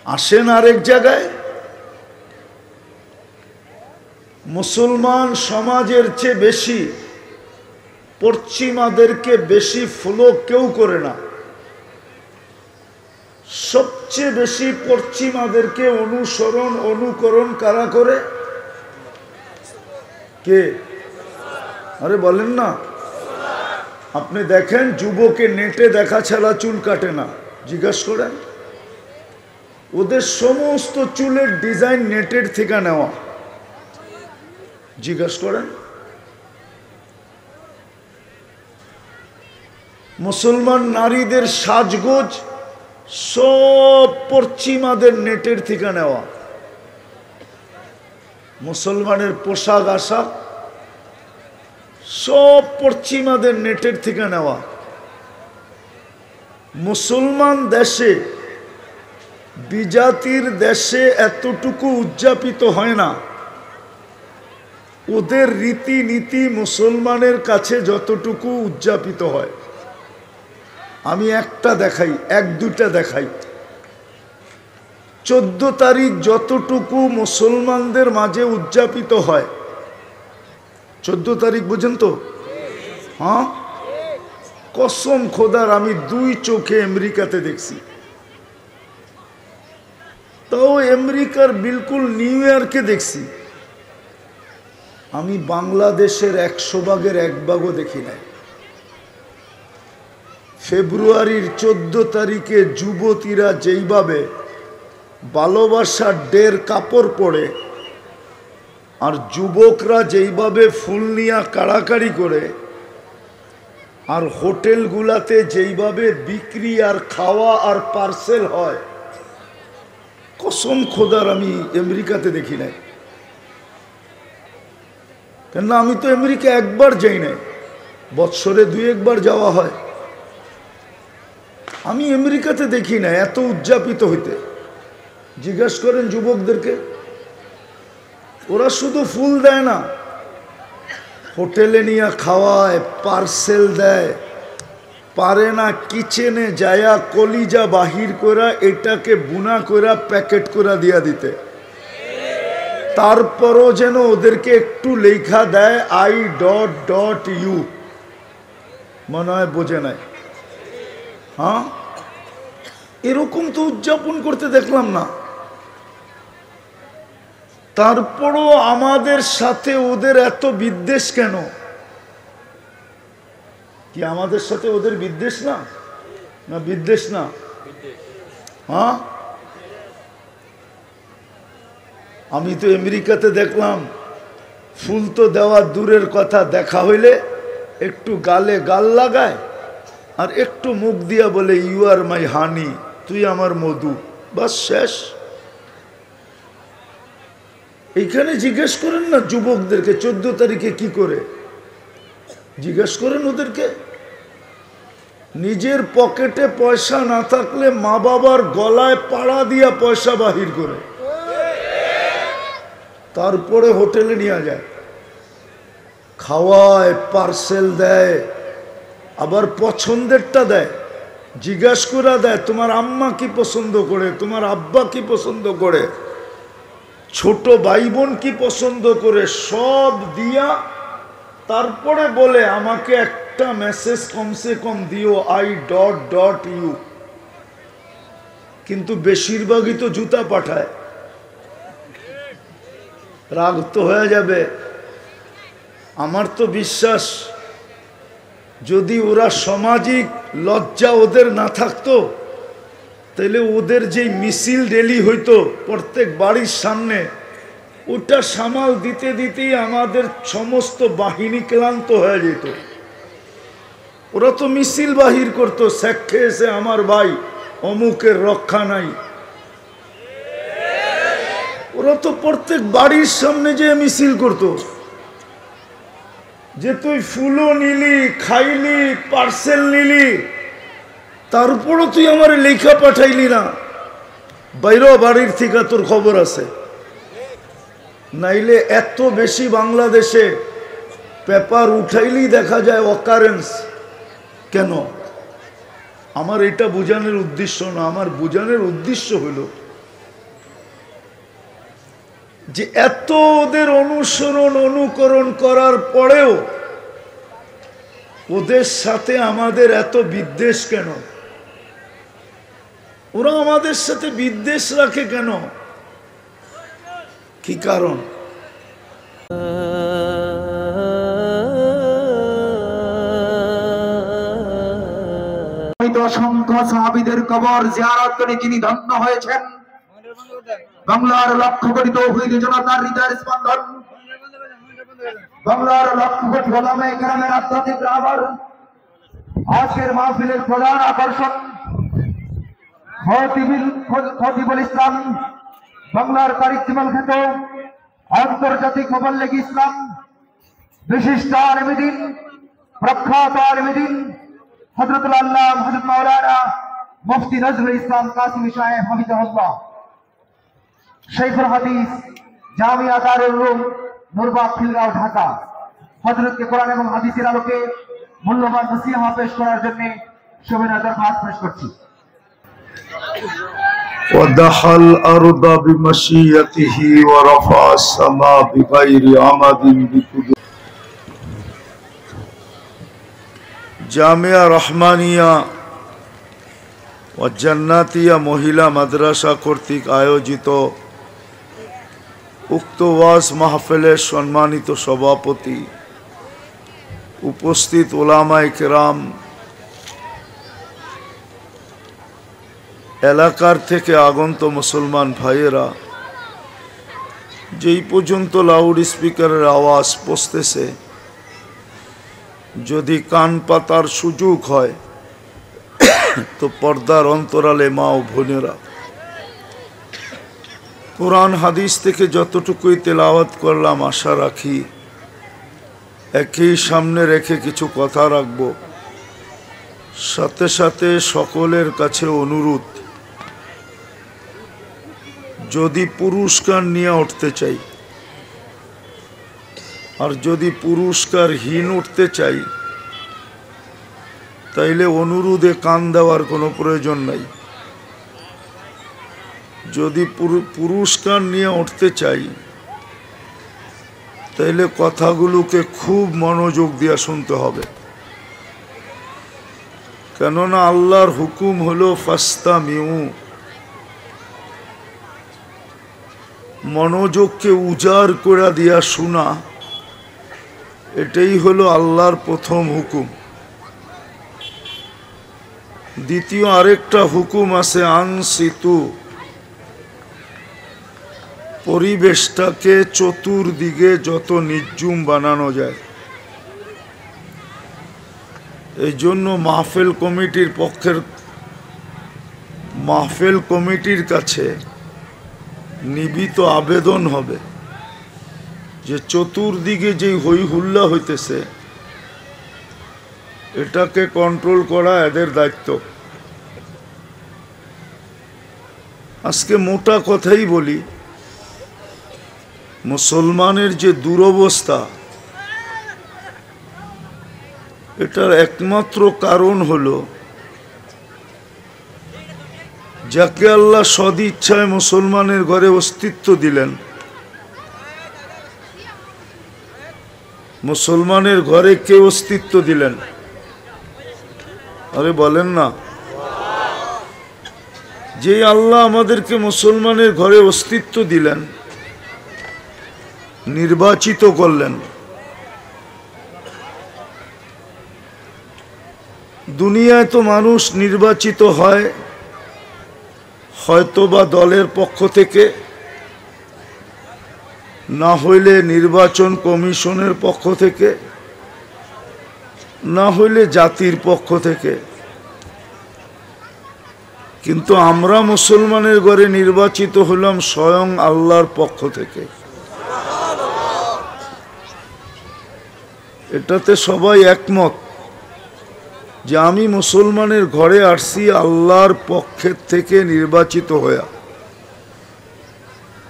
আসেন আরেক জায়গায়, মুসলমান সমাজের চেয়ে বেশি পশ্চিমাদেরকে বেশি ফলো কেউ করে না। সবচেয়ে বেশি পশ্চিমাদেরকে অনুকরণ কারা করে? কে? আরে বলেন না। আপনি দেখেন যুবকে নেটে দেখা ছাড়া চুল কাটে না, জিজ্ঞাসা করেন। ওদের সমস্ত চুলের ডিজাইন নেটের থেকে নেওয়া, জিজ্ঞাসা করেন। মুসলমান নারীদের সাজগোজ সব পশ্চিমাদের নেটের থেকে নেওয়া। মুসলমানের পোশাক আশাক সব পশ্চিমাদের নেটের থেকে নেওয়া। মুসলমান দেশে, বিজাতির দেশে এতটুকু উদযাপিত হয় না। ওদের রীতিনীতি মুসলমানের কাছে যতটুকু উদযাপিত হয়। আমি একটা দেখাই, এক দুটা দেখাই। 14 তারিখ যতটুকু মুসলমানদের মাঝে উদযাপিত হয়, 14 তারিখ বুঝেন তো? হ্যাঁ, কসম খোদার আমি 2 চোখে আমেরিকাতে দেখছি। তাও আমেরিকার বিলকুল নিউ ইয়র্কে দেখছি। আমি বাংলাদেশের 100 ভাগের 1 ভাগও দেখি নাই। ফেব্রুয়ারির 14 তারিখে যুবতীরা যেইভাবে ভালোবাসার ডের কাপড় পরে, আর যুবকরা যেইভাবে ফুল নিয়ে কাড়াকাড়ি করে, আর হোটেলগুলাতে যেইভাবে বিক্রি আর খাওয়া আর পার্সেল হয়, কসম খোদার আমি আমেরিকাতে দেখি নাই। কেননা আমি তো আমেরিকা একবার যাই নাই, বৎসরে 2-1 বার যাওয়া হয়। আমি আমেরিকাতে দেখি না এত উদযাপিত হইতে। জিজ্ঞাসা করেন যুবকদেরকে, ওরা শুধু ফুল দেয় না, হোটেলে নিয়ে খাওয়ায়, পার্সেল দেয়, পারে না কিচেনে যায়া কলিজা বাহির করা এটাকে বুনা করা প্যাকেট করা দিয়া দিতে। তারপরও যেন ওদেরকে একটু লেখা দেয় I.U, মনে হয় বোঝে নাই। হ্যাঁ, এরকম তো উদযাপন করতে দেখলাম না। তারপরও আমাদের সাথে ওদের এত বিদ্বেষ কেন? কি আমাদের সাথে ওদের বিদ্বেষ না? না বিদ্বেষ না? হ্যাঁ, আমি তো আমেরিকাতে দেখলাম ফুল তো দেওয়া দূরের কথা, দেখা হইলে একটু গালে গাল লাগায় আর একটু মুখ দিয়া বলে ইউ আর মাই হানি, তুই আমার মধু, বাস শেষ। এইখানে জিজ্ঞেস করেন না যুবকদেরকে 14 তারিখে কি করে, জিজ্ঞেস করেন ওদেরকে। নিজের পকেটে পয়সা না থাকলে মা বাবার গলায় পাড়া দিয়া পয়সা বাহির করে, তারপরে হোটেলে নিয়ে যায়, খাওয়ায়, পার্সেল দেয়, আবার পছন্দেরটা দেয়, জিজ্ঞাসা করে দেয় তোমার আম্মা কি পছন্দ করে, তোমার আব্বা কি পছন্দ করে, ছোট ভাই বোন কি পছন্দ করে, সব দিয়া তারপরে বলে আমাকে একটা মেসেজ কমসে কম দিও I.U। কিন্তু বেশিরভাগই তো জুতা পাঠায়। রাগ তো হয়ে যাবে। আমার তো বিশ্বাস যদি ওরা সামাজিক লজ্জা ওদের না থাকতো, তাহলে ওদের যে মিছিল র্যালি হইতো প্রত্যেক বাড়ির সামনে, ওটা সামাল দিতে দিতেই আমাদের সমস্ত বাহিনী ক্লান্ত হয়ে যেত। ওরা তো মিছিল বাহির করতো, শেখ খেয়েছে আমার ভাই, অমুকের রক্ষা নাই। ওরা তো প্রত্যেক বাড়ির সামনে যে মিছিল করতো, যে তুই ফুলও নিলি, খাইলি, পার্সেল নিলি, তারপরও তুই আমার লেখা পাঠাইলি না, বাইরে বাড়ির থেকে তোর খবর আছে। নাইলে এত বেশি বাংলাদেশে পেপার উঠাইলেই দেখা যায় অকারেন্স। কেন? আমার এটা বোঝানোর উদ্দেশ্য না, আমার বোঝানোর উদ্দেশ্য হলো যে এত ওদের অনুসরণ অনুকরণ করার পরেও ওদের সাথে আমাদের এত বিদ্বেষ কেন? ওরা আমাদের সাথে বিদ্বেষ রাখে কেন? কি কারণ? অসংখ্য সাহাবীদের কবর জিয়ারত করে যিনি ধন্য হয়েছেন, বাংলার লক্ষ কোটি তৌহিদি জনতার হৃদয়ের স্পন্দন, বাংলার লক্ষ কোটি ওলামায়ে কেরামের আধ্যাত্মিক রাহবার, আজকের মাহফিলের প্রধান আকর্ষণ খতিবুল ইসলাম, বাংলার কারিজমাল খ্যাত আন্তর্জাতিক মুবাল্লিগ ইসলাম, বিশিষ্ট আলেমে দ্বীন, প্রখ্যাত আলেমে দ্বীন হযরতুল আল্লাহ হযরত মাওলানা মুফতি নজরুল ইসলাম কাসিমি সাহেব হাফিজাহুল্লাহ, শাইখুল হাদিস, জামিয়া দারুল উলুম নূরবাগ খিলগাঁও ঢাকা, হযরতকে কোরআন এবং হাদিসের আলোকে মূল্যবান নসিহা পেশ করার জন্য সবিনয় দরখাস্ত পেশ করছি। ودحى الأرض بمشيئته ورفع السماء بغير عمد بقدرته। জামিয়া রহমানিয়া ও জান্নাতিয়া মহিলা মাদ্রাসা কর্তৃক আয়োজিত উক্ত ওয়াজ মাহফিলের সম্মানিত সভাপতি, উপস্থিত ওলামায়ে কেরাম, এলাকার থেকে আগন্ত মুসলমান ভাইয়েরা, যেই পর্যন্ত লাউড স্পিকারের আওয়াজ পৌঁছতেছে, যদি কান পাতার সুযোগ হয় তো পর্দার অন্তরালে মা ও বোনেরা, কোরআন হাদিস থেকে যতটুকুই তেলাওয়াত করলাম আশা রাখি একই সামনে রেখে কিছু কথা রাখব। সাথে সাথে সকলের কাছে অনুরোধ, যদি পুরস্কার নিয়ে উঠতে চাই আর যদি পুরস্কারহীন উঠতে চাই তাইলে অনুরোধে কান দেওয়ার কোনো প্রয়োজন নাই। যদি পুরস্কার নিয়ে উঠতে চাই তাইলে কথাগুলোকে খুব মনোযোগ দিয়ে শুনতে হবে, কেননা আল্লাহর হুকুম হলো ফাস্তামিউ। মনোযোগকে উজাড় করে দিয়া শোনা, এটাই হলো আল্লাহর প্রথম হুকুম। দ্বিতীয় আরেকটা হুকুম আছে আনসিতু, পরিবেশটাকে চতুর্দিকে যত নির্জুম বানানো যায়। এই জন্য মাহফিল কমিটির কাছে নিবিত আবেদন হবে যে চতুর্দিকে যেই হই হুল্লা হইতেছে এটাকে কন্ট্রোল করা এদের দায়িত্ব। আজকে মোটা কথাই বলি, মুসলমানের যে দুরবস্থা, এটার একমাত্র কারণ হলো যাকে আল্লাহ সদিচ্ছায় মুসলমানের ঘরে অস্তিত্ব দিলেন, মুসলমানের ঘরে কে অস্তিত্ব দিলেন? আরে বলেন না। যে আল্লাহ আমাদেরকে মুসলমানের ঘরে অস্তিত্ব দিলেন, নির্বাচিত করলেন, দুনিয়ায় তো মানুষ নির্বাচিত হয় হয়তোবা দলের পক্ষ থেকে, না হইলে নির্বাচন কমিশনের পক্ষ থেকে, না হইলে জাতির পক্ষ থেকে। কিন্তু আমরা মুসলমানের ঘরে নির্বাচিত হলাম স্বয়ং আল্লাহর পক্ষ থেকে। এটাতে সবাই একমত যে আমি মুসলমানের ঘরে আসছি আল্লাহর পক্ষের থেকে নির্বাচিত হয়ে।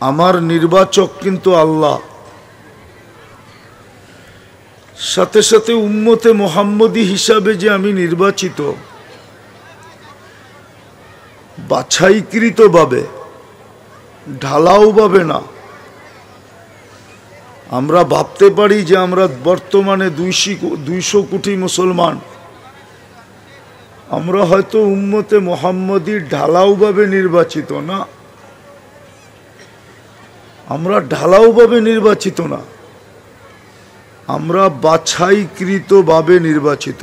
আমার নির্বাচক কিন্তু আল্লাহ। সাথে সাথে উম্মতে মুহাম্মদী হিসাবে যে আমি নির্বাচিত, বাছাইকৃতভাবে, ঢালাওভাবে না, আমরা ভাবতে পারি যে আমরা বর্তমানে 200 কোটি মুসলমান, আমরা হয়তো উম্মতে মুহাম্মদী ঢালাওভাবে নির্বাচিত না, আমরা ঢালাওভাবে নির্বাচিত না, আমরা বাছাইকৃতভাবে নির্বাচিত।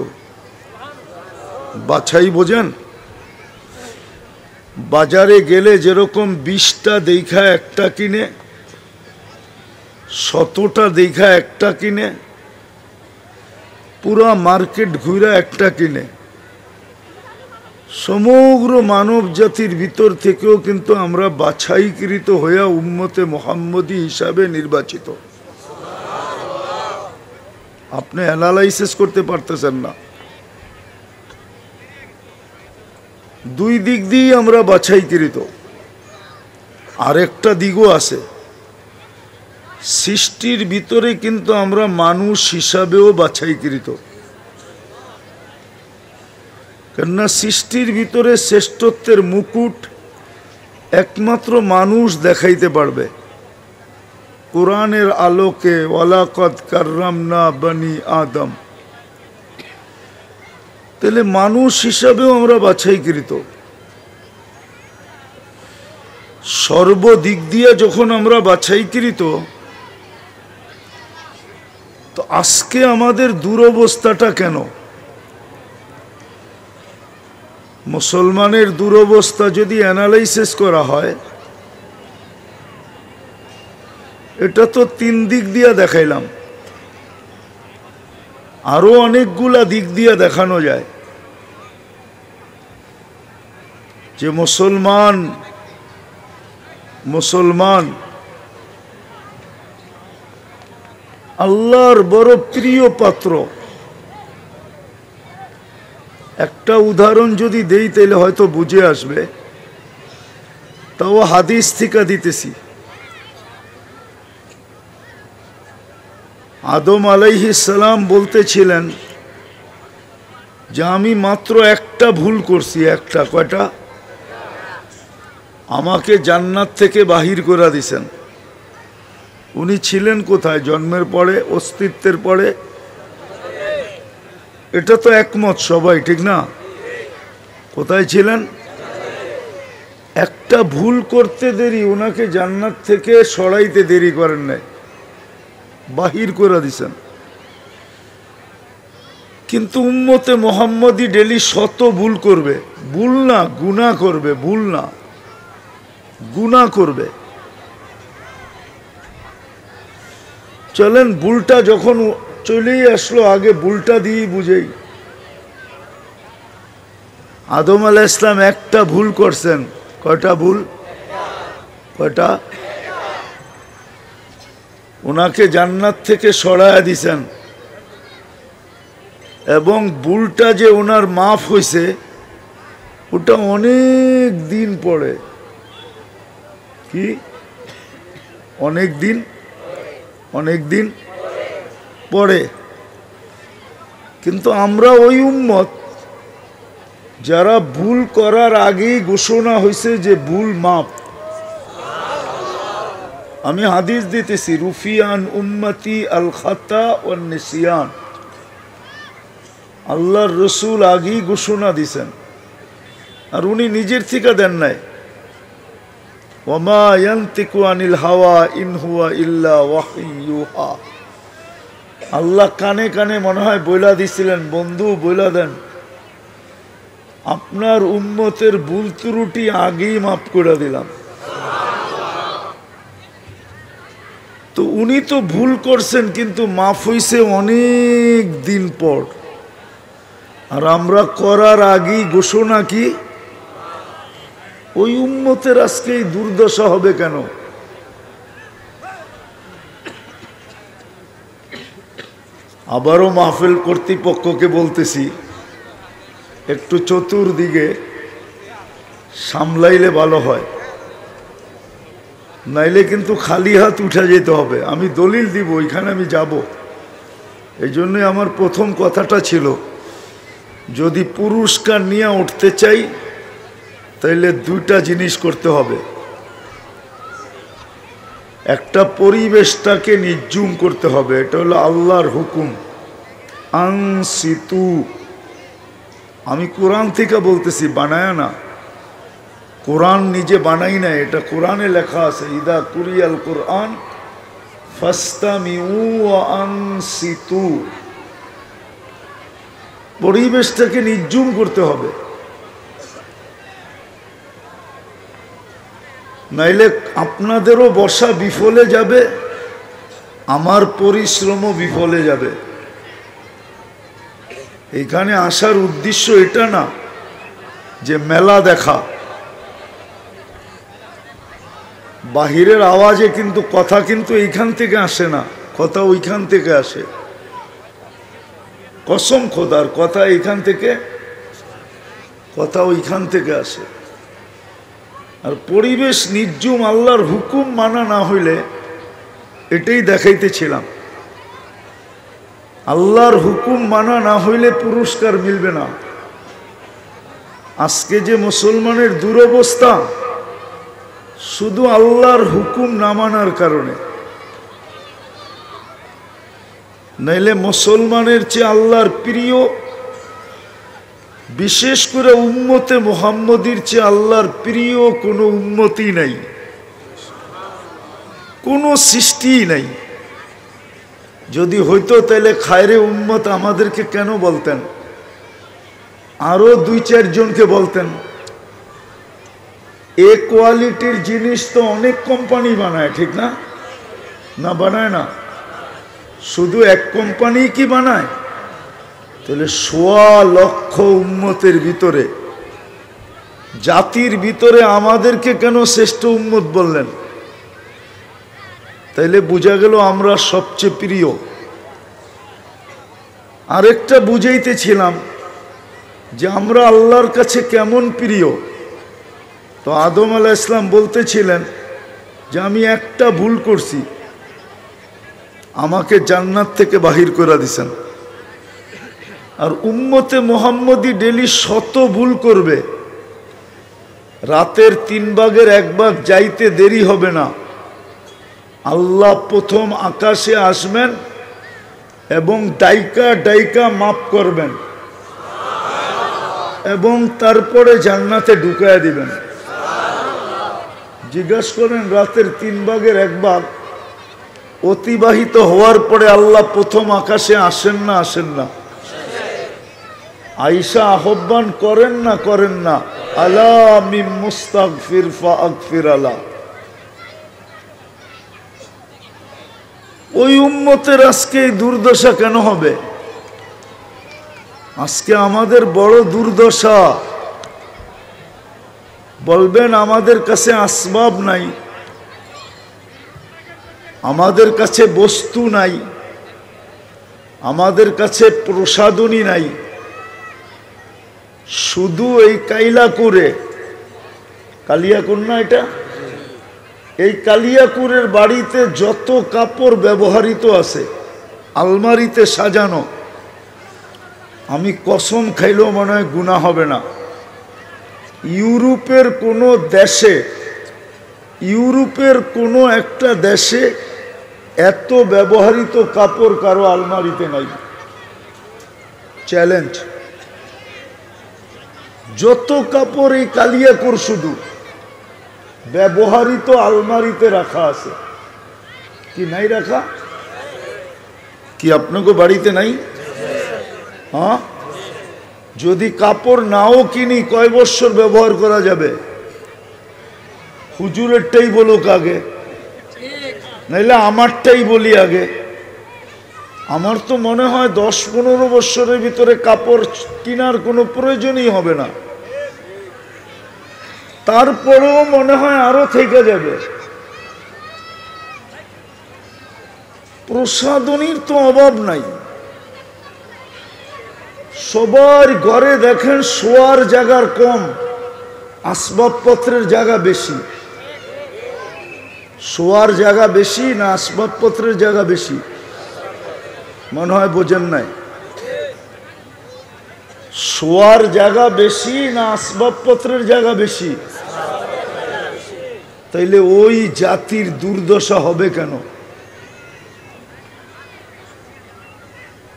বাছাই বোঝেন? বাজারে গেলে যেরকম 20টা দেখা একটা কিনে, 100টা দেখা একটা কিনে, পুরা মার্কেট ঘুরা একটা কিনে, সমগ্র মানব জাতির ভিতর থেকেও কিন্তু আমরা বাছাইকৃত হইয়া উম্মতে মুহাম্মদী হিসাবে নির্বাচিত। আপনি অ্যানালাইসিস করতে পারতেছেন না। দুই দিক দিয়ে আমরা বাছাইকৃত। আরেকটা দিকও আছে, সৃষ্টির ভিতরে কিন্তু আমরা মানুষ হিসাবেও বাছাইকৃত। কেননা সৃষ্টির ভিতরে শ্রেষ্ঠত্বের মুকুট একমাত্র মানুষ দেখাইতে পারবে। কোরআনের আলোকে ওয়ালাকাদ কাররামনা বনি আদম, তাহলে মানুষ হিসাবেও আমরা বাছাইকৃত। সর্বদিক দিয়ে যখন আমরা বাছাইকৃত, তো আজকে আমাদের দুরবস্থাটা কেন? মুসলমানের দুরবস্থা যদি অ্যানালাইসিস করা হয়, এটা তো 3 দিক দিয়ে দেখাইলাম, আরো অনেকগুলা দিক দিয়ে দেখানো যায় যে মুসলমান আল্লাহর বড় প্রিয় পাত্র। একটা উদাহরণ যদি দেই তাহলে হয়তো বুঝে আসবে, তাও হাদিস থেকে দিতেছি। আদম আলাইহিস সালাম বলতেছিলেন যে আমি মাত্র একটা ভুল করছি, একটা। কয়টা? আমাকে জান্নাত থেকে বাহির করে দিছেন। উনি ছিলেন কোথায়? জন্মের পরে, অস্তিত্বের পরে? এটা তো একমত সবাই, ঠিক না? কোথায় ছিলেন? একটা ভুল করতে দেরি, ওনাকে জান্নাত থেকে সরাইতে দেরি করেন নাই, বাহির করে দিছেন। কিন্তু উম্মতে মুহাম্মদী ডেলি শত ভুল করবে, ভুল না গুনাহ করবে, ভুল না গুনাহ করবে। চলেন ভুলটা যখন চলেই আসলো, আগে ভুলটা দিয়ে বুঝেই। আদম আলাইহিস সালাম একটা ভুল করছেন। কয়টা ভুল? কয়টা? ওনাকে জান্নাত থেকে সরায়া দিছেন, এবং ভুলটা যে ওনার মাফ হয়েছে ওটা অনেক দিন পরে। কি? অনেক দিন পরে। কিন্তু আমরা ওই উম্মত যারা ভুল করার আগেই ঘোষণা হয়েছে যে ভুল মাফ। আমি হাদিস দিতেছি, রুফিয়ান উম্মতি আল খাতা ওয়ান নিসিয়ান। আল্লাহর রসুল আগেই ঘোষণা দিছেন, আর উনি নিজের থেকে দেন নাই। ওয়ামা ইয়ানতিকু আনিল হাওয়া ইন হুয়া ইল্লা ওয়াহয়ুন ইউহা। আল্লাহ কানে কানে মনে হয় বইলা দিছিলেন, বন্ধু বইলা দেন আপনার উম্মতের ভুল ত্রুটি আগেই মাফ করে দিলাম। তো উনি তো ভুল করছেন, কিন্তু মাফ হইছে অনেক দিন পর। আর আমরা করার আগেই ঘোষণা কি? ওই উম্মতের আজকে এই দুর্দশা হবে কেন? আবারও মাহফিল কর্তৃপক্ষকে বলতেছি, একটু চতুর্দিকে সামলাইলে ভালো হয়, নাইলে কিন্তু খালি হাত উঠে যেতে হবে। আমি দলিল দিব, ওইখানে আমি যাব। এই জন্যই আমার প্রথম কথাটা ছিল, যদি পুরস্কার নিয়ে উঠতে চাই তাইলে 2টা জিনিস করতে হবে। একটা পরিবেশটাকে নির্জুম করতে হবে, এটা হলো আল্লাহর হুকুম। আনসিতু, আমি কোরআন থেকে বলতেছি, বানায় না, কোরআন নিজে বানাই না, এটা কোরআনে লেখা আছে, ইদা কুরিয়াল কোরআন ফাস্তামিউ ওয়া আনসিতু। পরিবেশটাকে নির্জুম করতে হবে, নাইলে আপনাদেরও বসা বিফলে যাবে, আমার পরিশ্রমও বিফলে যাবে। এখানে আসার উদ্দেশ্য এটা না যে মেলা দেখা, বাহিরের আওয়াজে কিন্তু কথা কিন্তু এইখান থেকে আসে না, কথা ওইখান থেকে আসে। কসম খোদার, কথা এইখান থেকে, কথা ওইখান থেকে আসে। আর পরিবেশ নির্জুম, আল্লাহর হুকুম মানা না হইলে, এটাই দেখাইতেছিলাম, আল্লাহর হুকুম মানা না হইলে পুরস্কার মিলবে না। আজকে যে মুসলমানের দুরবস্থা, শুধু আল্লাহর হুকুম না মানার কারণে। নাইলে মুসলমানের চেয়ে আল্লাহর প্রিয়, বিশেষ করে উম্মতে মুহাম্মদীর চেয়ে আল্লাহর প্রিয় কোনো উম্মতই নাই, কোনো সৃষ্টিই নাই। যদি হইতো তাহলে খায়রে উম্মত আমাদেরকে কেন বলতেন, আরো 2-4 জনকে বলতেন। এ কোয়ালিটির জিনিস তো অনেক কোম্পানি বানায়, ঠিক না? না বানায় না, শুধু এক কোম্পানি কি বানায়? তাহলে 1.25 লক্ষ উম্মতের ভিতরে, জাতির ভিতরে আমাদেরকে কেন শ্রেষ্ঠ উম্মত বললেন? তাইলে বোঝা গেল আমরা সবচেয়ে প্রিয়। আরেকটা বুঝাইতেছিলাম যে আমরা আল্লাহর কাছে কেমন প্রিয়। তো আদম আলাইহিস সালাম বলতেছিলেন যে আমি একটা ভুল করছি, আমাকে জান্নাত থেকে বাহির করে দিছেন। আর উম্মতে মুহাম্মদী ডেলি 100 ভুল করবে, রাতের 3 ভাগের 1 ভাগ যাইতে দেরি হবে না। আল্লাহ প্রথম আকাশে আসবেন এবং ডাইকা ডাইকা মাফ করবেন এবং তারপরে জান্নাতে ঢুকায়া দিবেন। জিজ্ঞাসা করেন, রাতের 3 ভাগের 1 ভাগ অতিবাহিত হওয়ার পরে আল্লাহ প্রথম আকাশে আসেন না আসেন না? আয়েশা আহ্বান করেন না করেন না, আলা মিন মুস্তাগফির ফাগফির আলা। ওই উম্মতের আজকে এই দুর্দশা কেন হবে? আজকে আমাদের বড় দুর্দশা। বলবেন আমাদের কাছে আসবাব নাই, আমাদের কাছে বস্তু নাই, আমাদের কাছে প্রসাধনী নাই, শুধু এই কাইলাকুরে, কালিয়াকুর না এটা, এই কালিয়াকুরের বাড়িতে যত কাপড় ব্যবহৃত আছে আলমারিতে সাজানো, আমি কসম খাইলেও মনে হয় গুনাহ হবে না। ইউরোপের কোনো দেশে, ইউরোপের কোনো একটা দেশে এত ব্যবহৃত কাপড় কারো আলমারিতে নাই। চ্যালেঞ্জ। যত কাপড় এই কালিয়াকুর শুধু ব্যবহৃত আলমারিতে রাখা আছে। কি নাই রাখা? কি আপনাকে বাড়িতে নাই? হ্যাঁ, যদি কাপড় নাও কিনি কয় বছর ব্যবহার করা যাবে? হুজুরেরটাই বলুক আগে, নাইলে আমারটাই বলি আগে। আমার তো মনে হয় 10-15 বছরের ভিতরে কাপড় কেনার কোনো প্রয়োজনই হবে না। তারপরেও মনে হয় আরো থেকে যাবে। প্রসাধনীর তো অভাব নাই, সবার ঘরে দেখেন শোয়ার জায়গার কম, আসবাবপত্রের জায়গা বেশি। শোয়ার জায়গা বেশি না আসবাবপত্রের জায়গা বেশি? মনে হয় বোঝেন নাই। শোয়ার জায়গা বেশি না আসবাবপত্রের জায়গা বেশি? তাইলে ওই জাতির দুর্দশা হবে কেন?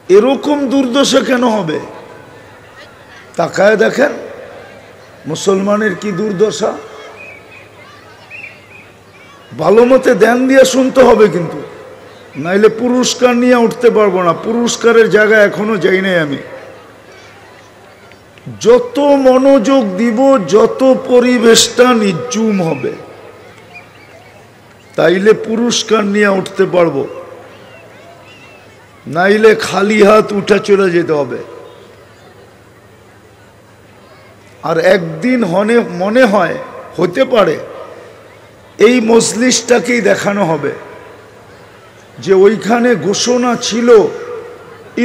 এরকম দুর্দশা কেন হবে? তাকায় দেখেন মুসলমানের কি দুর্দশা। ভালো মতে ধ্যান দিয়ে শুনতে হবে, কিন্তু নাইলে পুরস্কার নিয়ে উঠতে পারবো না। পুরস্কারের জায়গায় এখনো যাই নাই আমি। যত মনোযোগ দিব, যত পরিবেশটা নির্জুম হবে, তাইলে পুরস্কার নিয়ে উঠতে পারবো, নাইলে খালি হাত উঠা চলে যেতে হবে। আর একদিন মনে হয় হতে পারে এই মজলিসটাকেই দেখানো হবে যে ওইখানে ঘোষণা ছিল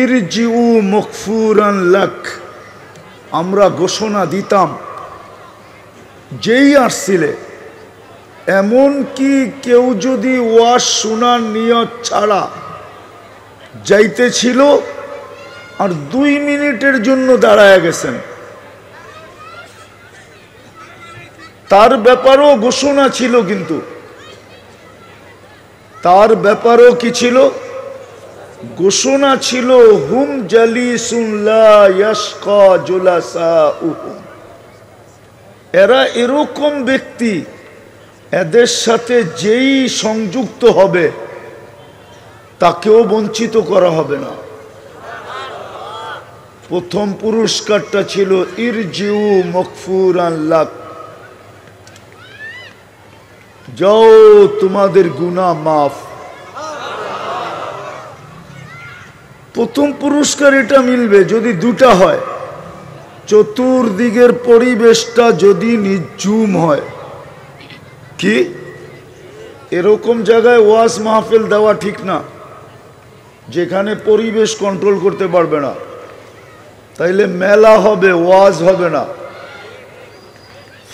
ইরজিউ মগফুরান লাক। আমরা ঘোষণা দিতাম যেই আসছিলে, এমন কি কেউ যদি ওয়াজ শোনার নিয়ত ছাড়া যাইতেছিল আর 2 মিনিটের জন্য দাঁড়ায় গেছেন, তার ব্যাপারেও ঘোষণা ছিল। কিন্তু তার ব্যাপারেও কি ছিল? ঘোষণা ছিল হুম জালিসুন লা ইয়াশকা জুলাসাউহুম। এরা এরকম ব্যক্তি, এদের সাথে যেই সংযুক্ত হবে তাকেও বঞ্চিত করা হবে না। প্রথম পুরস্কারটা ছিল ইরজিউ মগফুরান লাক, যাও তোমাদের গুনাহ মাফ। প্রথম পুরস্কার এটা মিলবে যদি দুটা হয়, চতুর্দিকের পরিবেশটা যদি নির্জুম হয়। কি এরকম জায়গায় ওয়াজ মাহফিল দেওয়া ঠিক না যেখানে পরিবেশ কন্ট্রোল করতে পারবে না, তাইলে মেলা হবে, ওয়াজ হবে না,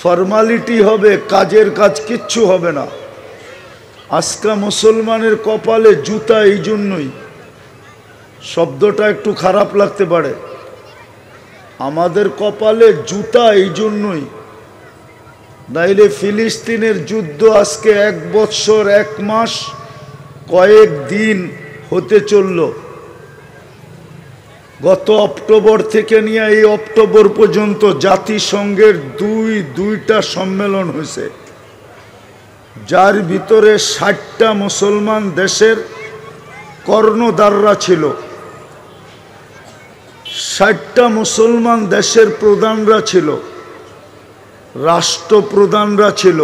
ফর্মালিটি হবে, কাজের কাজ কিচ্ছু হবে না। আজকা মুসলমানের কপালে জুতা, এই জন্যই শব্দটা একটু খারাপ লাগতে পারে, আমাদের কপালে জুতা এই জন্যই, নাইলে ফিলিস্তিনের যুদ্ধ আজকে 1 বৎসর 1 মাস কয়েক দিন হতে চলল। গত অক্টোবর থেকে নিয়ে এই অক্টোবর পর্যন্ত জাতিসংঘের দুইটা সম্মেলন হয়েছে, যার ভিতরে 60টা মুসলমান দেশের কর্ণধাররা ছিল, 60টা মুসলমান দেশের প্রধানরা ছিল, রাষ্ট্রপ্রধানরা ছিল।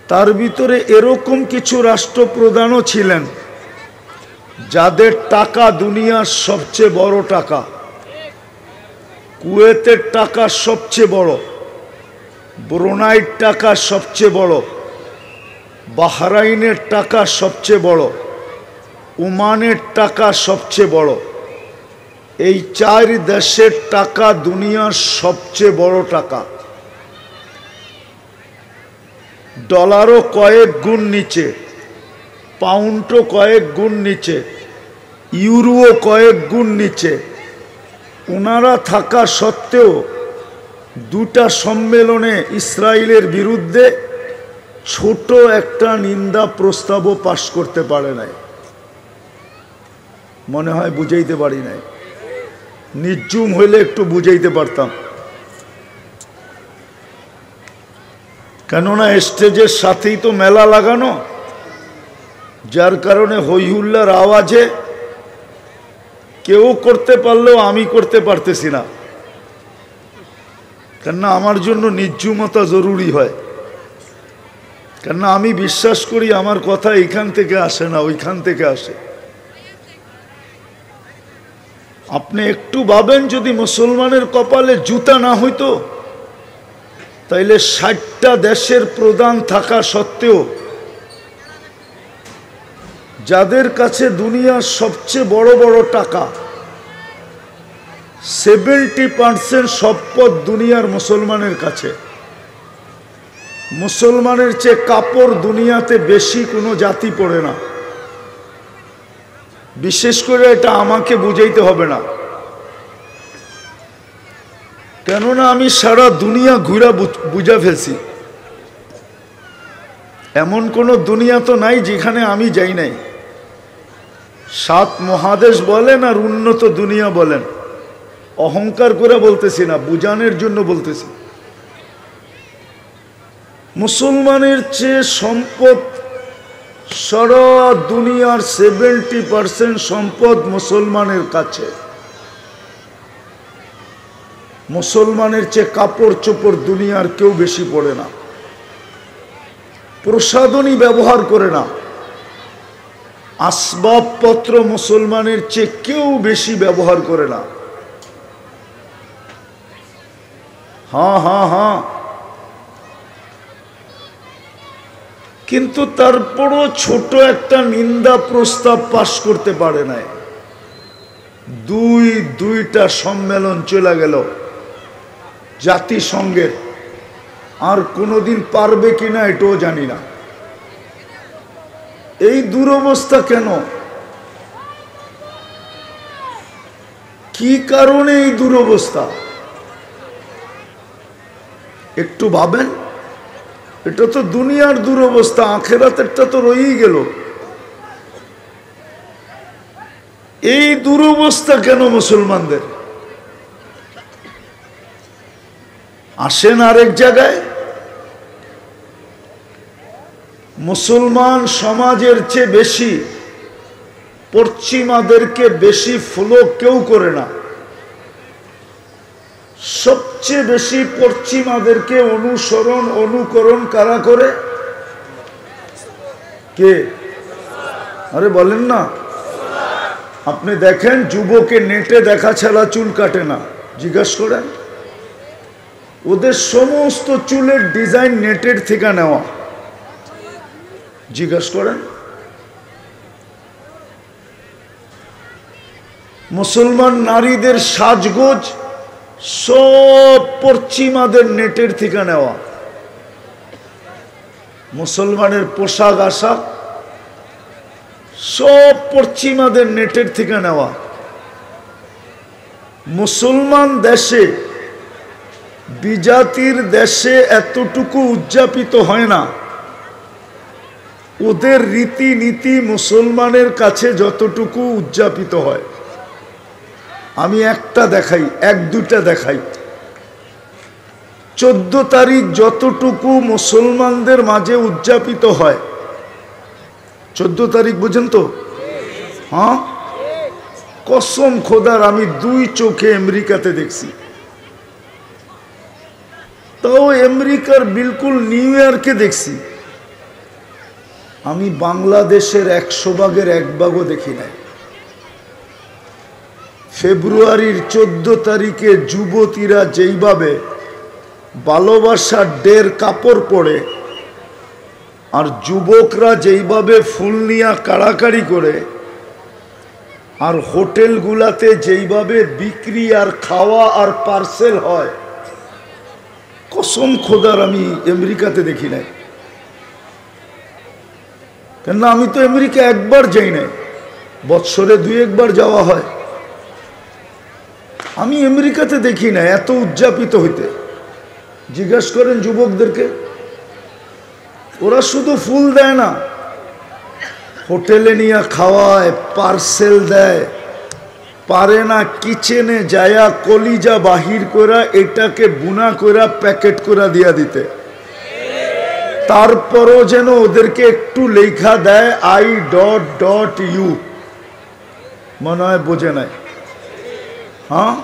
তার ভিতরে এরকম কিছু রাষ্ট্রপ্রধানও ছিলেন যাদের টাকা দুনিয়ার সবচেয়ে বড় টাকা। কুয়েতের টাকা সবচেয়ে বড়, ব্রুনাইয়ের টাকা সবচেয়ে বড়, বাহরাইনের টাকা সবচেয়ে বড়, ওমানের টাকা সবচেয়ে বড়। এই 4 দেশের টাকা দুনিয়ার সবচেয়ে বড় টাকা। ডলারও কয়েক গুণ নিচে, পাউন্ডও কয়েক গুণ নিচে, ইউরোও কয়েক গুণ নিচে। ওনারা থাকা সত্ত্বেও 2টা সম্মেলনে ইসরায়েলের বিরুদ্ধে ছোট একটা নিন্দা প্রস্তাবও পাশ করতে পারে নাই। মনে হয় বুঝাইতে পারি নাই, নির্জুম হইলে একটু বুঝাইতে পারতাম। কেননা স্টেজের সাথেই তো মেলা লাগানো, যার কারণে হইহুল্লার আওয়াজে কেউ করতে পারলেও আমি করতে পারতেছি না, কেননা আমার জন্য নির্জুমতা জরুরি হয়। কেননা আমি বিশ্বাস করি আমার কথা এইখান থেকে আসে না, ওইখান থেকে আসে। আপনি একটু ভাবেন, যদি মুসলমানের কপালে জুতা না হইতো, তাইলে 60টা দেশের প্রধান থাকা সত্ত্বেও যাদের কাছে দুনিয়ার সবচেয়ে বড় বড় টাকা, 70% সম্পদ দুনিয়ার মুসলমানের কাছে। মুসলমানের চেয়ে কাপড় দুনিয়াতে বেশি কোনো জাতি পড়ে না। বিশেষ করে এটা আমাকে বুঝাইতে হবে না, কেননা আমি সারা দুনিয়া ঘুরা বুঝা ফেলছি। এমন কোনো দুনিয়া তো নাই যেখানে আমি যাই নাই। 7 মহাদেশ বলেন আর উন্নত দুনিয়া বলেন, অহংকার করে বলতেছি না, বুঝানোর জন্য বলতেছি। মুসলমানের চেয়ে সম্পদ, সারা দুনিয়ার 70% সম্পদ মুসলমানের কাছে। মুসলমানের চেয়ে কাপড় চোপড় দুনিয়ার কেউ বেশি পড়ে না, প্রসাধনী ব্যবহার করে না, আসবাবপত্র মুসলমানের চেয়ে কেউ বেশি ব্যবহার করে না। হ্যাঁ, কিন্তু তারপরও ছোট একটা নিন্দা প্রস্তাব পাশ করতে পারে নাই। দুইটা সম্মেলন চলে গেল জাতিসংঘের, আর কোনোদিন পারবে কিনা এটাও জানি না। এই দুরবস্থা কেন? কি কারণে এই দুরবস্থা একটু ভাবেন। এটা তো দুনিয়ার দুরবস্থা, আখেরাতেরটা তো রয়েই গেল। এই দুরবস্থা কেন মুসলমানদের? আসেন আরেক জায়গায়। মুসলমান সমাজের চেয়ে বেশি পশ্চিমাদেরকে বেশি ফলো কেউ করে না। সবচেয়ে বেশি পশ্চিমাদেরকে অনুকরণ কারা করে? কে? আরে বলেন না। আপনি দেখেন যুবকে নেটে দেখা ছাড়া চুল কাটে না, জিজ্ঞাসা করেন। ওদের সমস্ত চুলের ডিজাইন নেটের থেকে নেওয়া, জিজ্ঞাসা করেন। মুসলমান নারীদের সাজগোজ সব পশ্চিমাদের নেটের থেকে নেওয়া। মুসলমানের পোশাক আশাক সব পশ্চিমাদের নেটের থেকে নেওয়া। মুসলমান দেশে, বিজাতির দেশে এতটুকু উদযাপিত হয় না। ওদের রীতিনীতি মুসলমানের কাছে যতটুকু উদযাপিত হয়। আমি একটা দেখাই, 1-2টা দেখাই। 14 তারিখ যতটুকু মুসলমানদের মাঝে উদযাপিত হয়, 14 তারিখ বুঝেন তো? হ্যাঁ, কসম খোদার আমি 2 চোখে আমেরিকাতে দেখছি। তাও আমেরিকার বিলকুল নিউ ইয়র্কে দেখছি। আমি বাংলাদেশের 100 ভাগের 1 ভাগও দেখি নাই। ফেব্রুয়ারির 14 তারিখে যুবতীরা যেইভাবে ভালোবাসার ডের কাপড় পরে, আর যুবকরা যেইভাবে ফুল নিয়ে কাড়াকাড়ি করে, আর হোটেলগুলাতে যেইভাবে বিক্রি আর খাওয়া আর পার্সেল হয়, কসম খোদার আমি আমেরিকাতে দেখি নাই। কেন আমি তো আমেরিকা একবার যাই নাই, বৎসরে 2-1 বার যাওয়া হয়। আমি আমেরিকাতে দেখি না এত উদযাপিত হইতে। জিজ্ঞাসা করেন যুবকদেরকে, ওরা শুধু ফুল দেয় না, হোটেলে নিয়ে খাওয়ায়, পার্সেল দেয়, পারে না কিচেনে যায়া কলিজা বাহির করা, এটাকে বুনা করা প্যাকেট করে দিয়া দিতে। তারপরও যেন ওদেরকে একটু লেখা দেয় I.U, মনে হয় বোঝে নাই। হ্যাঁ,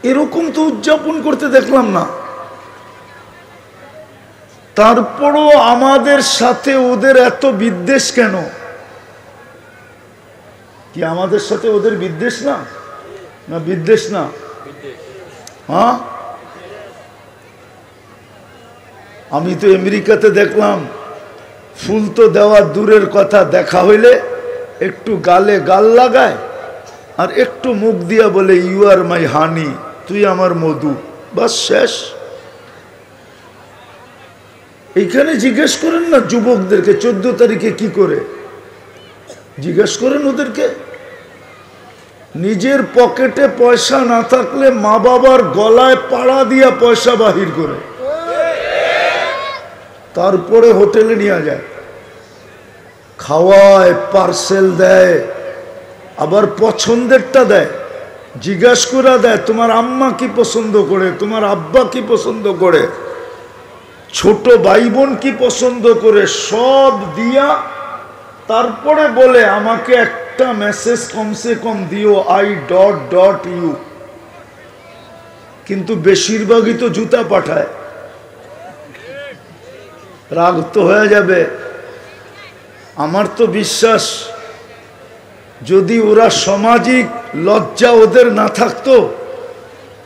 এরকম তো উদযাপন করতে দেখলাম না। তারপরও আমাদের সাথে ওদের এত বিদ্বেষ কেন? কি আমাদের সাথে ওদের বিদ্বেষ না? না বিদ্বেষ না? হ্যাঁ, আমি তো আমেরিকাতে দেখলাম ফুল তো দেওয়া দূরের কথা, দেখা হইলে একটু গালে গাল লাগায় আর একটু মুখ দিয়া বলে ইউ আর মাই হানি, তুই আমার মধু, বাস শেষ। এইখানে জিজ্ঞেস করেন না যুবকদেরকে 14 তারিখে কি করে, জিজ্ঞেস করেন ওদেরকে। নিজের পকেটে পয়সা না থাকলে মা বাবার গলায় পাড়া দিয়া পয়সা বাহির করে, তারপরে হোটেলে নিয়ে যায়, খাওয়ায়, পার্সেল দেয়, আবার পছন্দেরটা দেয়, জিজ্ঞাসা করে দেয় তোমার আম্মা কি পছন্দ করে, তোমার আব্বা কি পছন্দ করে, ছোট ভাই বোন কি পছন্দ করে, সব দিয়া তারপরে বলে আমাকে একটা মেসেজ কমসে কম দিও I.ইউ। কিন্তু বেশিরভাগই তো জুতা পাঠায়। রাগ তো হয়ে যাবে। আমার তো বিশ্বাস যদি ওরা সামাজিক লজ্জা ওদের না থাকতো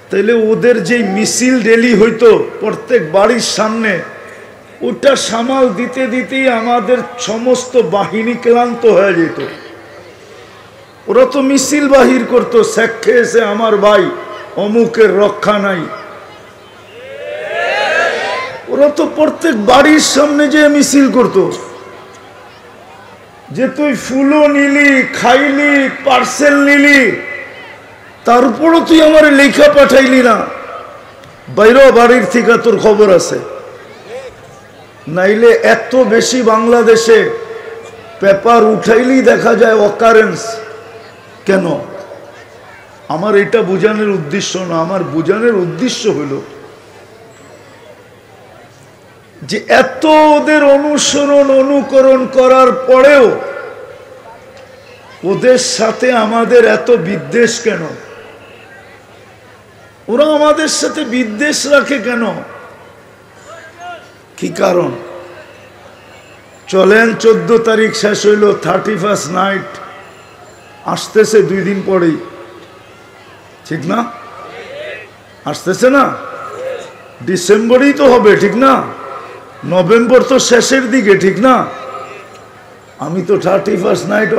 তাহলে ওদের যে মিছিল র্যালি হইতো প্রত্যেক বাড়ির সামনে, ওটা সামাল দিতে দিতেই আমাদের সমস্ত বাহিনী ক্লান্ত হয়ে যেত। ওরা তো মিছিল বাহির করতো, শেখ খেয়েছে আমার ভাই অমুকের রক্ষা নাই। ওরা তো প্রত্যেক বাড়ির সামনে যে মিছিল করতো যে তুই ফুলও নিলি, খাইলি, পার্সেল নিলি, তারপরও তুই আমার লেখা পাঠাইলি না, বাইরেও বাড়ির থেকে তোর খবর আছে। নাইলে এত বেশি বাংলাদেশে পেপার উঠাইলেই দেখা যায় অকারেন্স। কেন? আমার এটা বোঝানোর উদ্দেশ্য না, আমার বোঝানোর উদ্দেশ্য হলো যে এত ওদের অনুসরণ অনুকরণ করার পরেও ওদের সাথে আমাদের এত বিদ্বেষ কেন? ওরা আমাদের সাথে বিদ্বেষ রাখে কেন? কি কারণ? চলেন 14 তারিখ শেষ হইল, 31st নাইট আসতেছে 2 দিন পরেই, ঠিক না? আসতেছে না? ডিসেম্বরেই তো হবে, ঠিক না? নভেম্বর তো শেষের দিকে, ঠিক না? আমি তো 31st নাইট